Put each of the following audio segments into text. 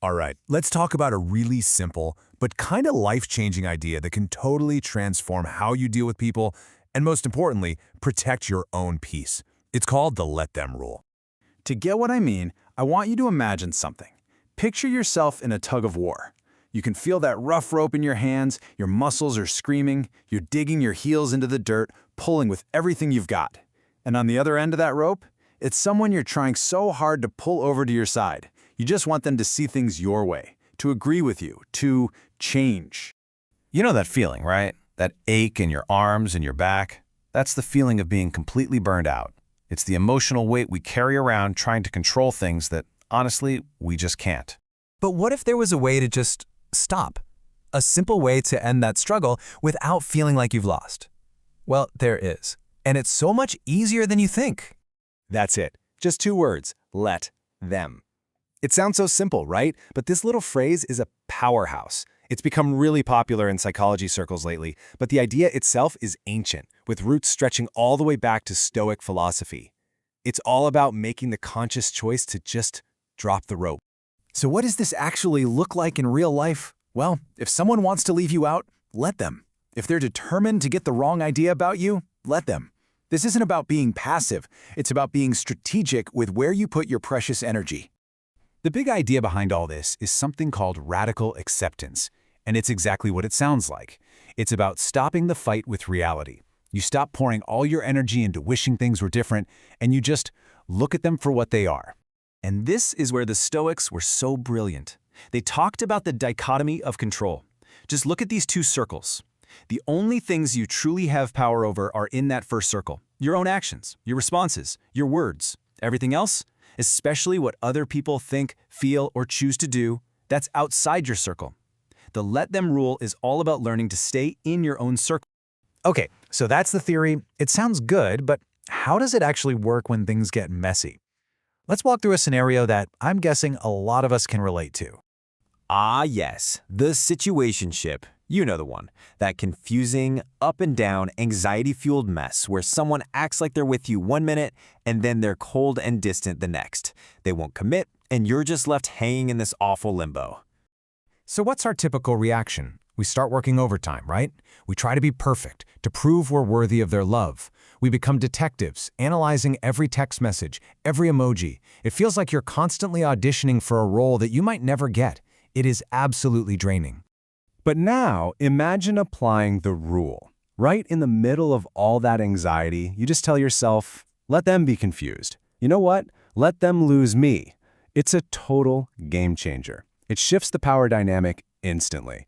All right, let's talk about a really simple but kind of life-changing idea that can totally transform how you deal with people and, most importantly, protect your own peace. It's called the let them rule. To get what I mean, I want you to imagine something. Picture yourself in a tug of war. You can feel that rough rope in your hands, your muscles are screaming, you're digging your heels into the dirt, pulling with everything you've got. And on the other end of that rope, it's someone you're trying so hard to pull over to your side. You just want them to see things your way, to agree with you, to change. You know that feeling, right? That ache in your arms and your back? That's the feeling of being completely burned out. It's the emotional weight we carry around trying to control things that, honestly, we just can't. But what if there was a way to just stop? A simple way to end that struggle without feeling like you've lost? Well, there is. And it's so much easier than you think. That's it. Just 2 words. Let them. It sounds so simple, right? But this little phrase is a powerhouse. It's become really popular in psychology circles lately, but the idea itself is ancient, with roots stretching all the way back to Stoic philosophy. It's all about making the conscious choice to just drop the rope. So what does this actually look like in real life? Well, if someone wants to leave you out, let them. If they're determined to get the wrong idea about you, let them. This isn't about being passive. It's about being strategic with where you put your precious energy. The big idea behind all this is something called radical acceptance, and it's exactly what it sounds like. It's about stopping the fight with reality. You stop pouring all your energy into wishing things were different, and you just look at them for what they are. And this is where the Stoics were so brilliant. They talked about the dichotomy of control. Just look at these 2 circles. The only things you truly have power over are in that first circle. Your own actions, your responses, your words. Everything else, especially what other people think, feel, or choose to do, that's outside your circle. The let them rule is all about learning to stay in your own circle. Okay, so that's the theory. It sounds good, but how does it actually work when things get messy? Let's walk through a scenario that I'm guessing a lot of us can relate to. Ah yes, the situationship. You know the one. That confusing, up and down, anxiety-fueled mess where someone acts like they're with you 1 minute and then they're cold and distant the next. They won't commit, and you're just left hanging in this awful limbo. So what's our typical reaction? We start working overtime, right? We try to be perfect, to prove we're worthy of their love. We become detectives, analyzing every text message, every emoji. It feels like you're constantly auditioning for a role that you might never get. It is absolutely draining. But now, imagine applying the rule. Right in the middle of all that anxiety, you just tell yourself, let them be confused. You know what? Let them lose me. It's a total game changer. It shifts the power dynamic instantly.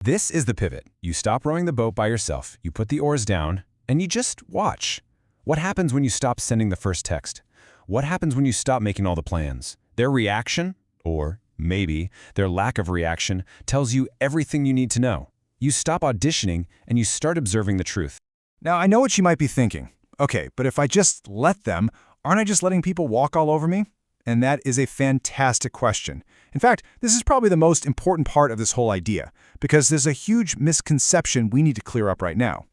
This is the pivot. You stop rowing the boat by yourself, you put the oars down, and you just watch. What happens when you stop sending the first text? What happens when you stop making all the plans? Their reaction, or maybe their lack of reaction, tells you everything you need to know. You stop auditioning and you start observing the truth. Now, I know what you might be thinking. Okay, but if I just let them, aren't I just letting people walk all over me? And that is a fantastic question. In fact, this is probably the most important part of this whole idea, because there's a huge misconception we need to clear up right now.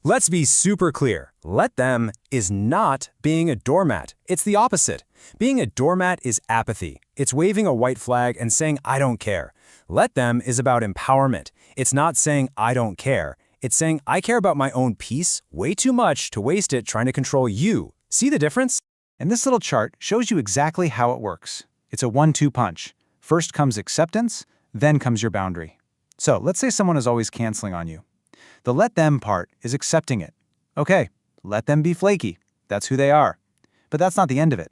Let's be super clear. Let them is not being a doormat. It's the opposite. Being a doormat is apathy. It's waving a white flag and saying, I don't care. Let them is about empowerment. It's not saying, I don't care. It's saying, I care about my own peace way too much to waste it trying to control you. See the difference? And this little chart shows you exactly how it works. It's a 1-2 punch. First comes acceptance, then comes your boundary. So let's say someone is always canceling on you. The let them part is accepting it. Okay, let them be flaky. That's who they are. But that's not the end of it.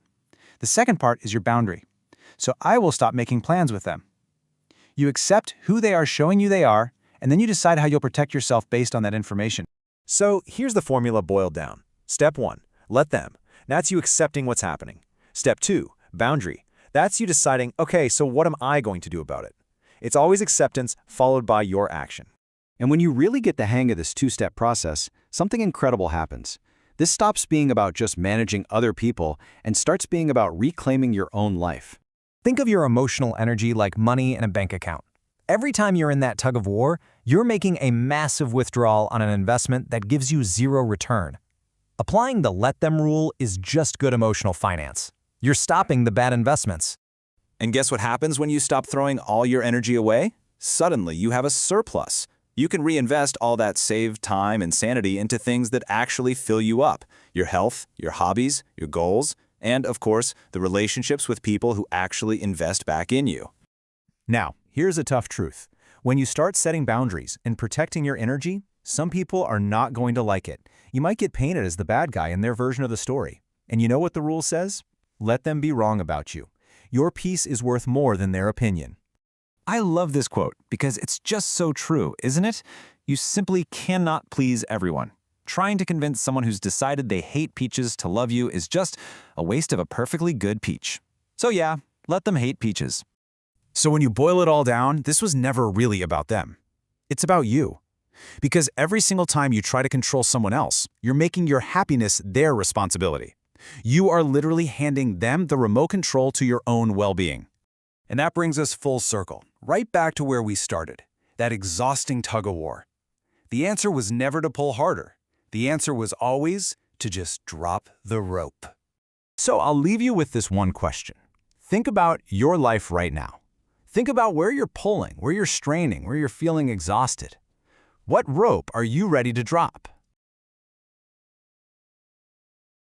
The second part is your boundary. So I will stop making plans with them. You accept who they are showing you they are, and then you decide how you'll protect yourself based on that information. So here's the formula boiled down. Step 1, let them. That's you accepting what's happening. Step 2, boundary. That's you deciding, okay, so what am I going to do about it? It's always acceptance followed by your action. And when you really get the hang of this 2-step process, something incredible happens. This stops being about just managing other people and starts being about reclaiming your own life. Think of your emotional energy like money in a bank account. Every time you're in that tug of war, you're making a massive withdrawal on an investment that gives you 0 return. Applying the let them rule is just good emotional finance. You're stopping the bad investments. And guess what happens when you stop throwing all your energy away? Suddenly, you have a surplus. You can reinvest all that saved time and sanity into things that actually fill you up: your health, your hobbies, your goals, and, of course, the relationships with people who actually invest back in you. Now, here's a tough truth. When you start setting boundaries and protecting your energy, some people are not going to like it. You might get painted as the bad guy in their version of the story. And you know what the rule says? Let them be wrong about you. Your peace is worth more than their opinion. I love this quote because it's just so true, isn't it? You simply cannot please everyone. Trying to convince someone who's decided they hate peaches to love you is just a waste of a perfectly good peach. So yeah, let them hate peaches. So when you boil it all down, this was never really about them. It's about you. Because every single time you try to control someone else, you're making your happiness their responsibility. You are literally handing them the remote control to your own well-being. And that brings us full circle, right back to where we started, that exhausting tug-of-war. The answer was never to pull harder. The answer was always to just drop the rope. So I'll leave you with this one question. Think about your life right now. Think about where you're pulling, where you're straining, where you're feeling exhausted. What rope are you ready to drop?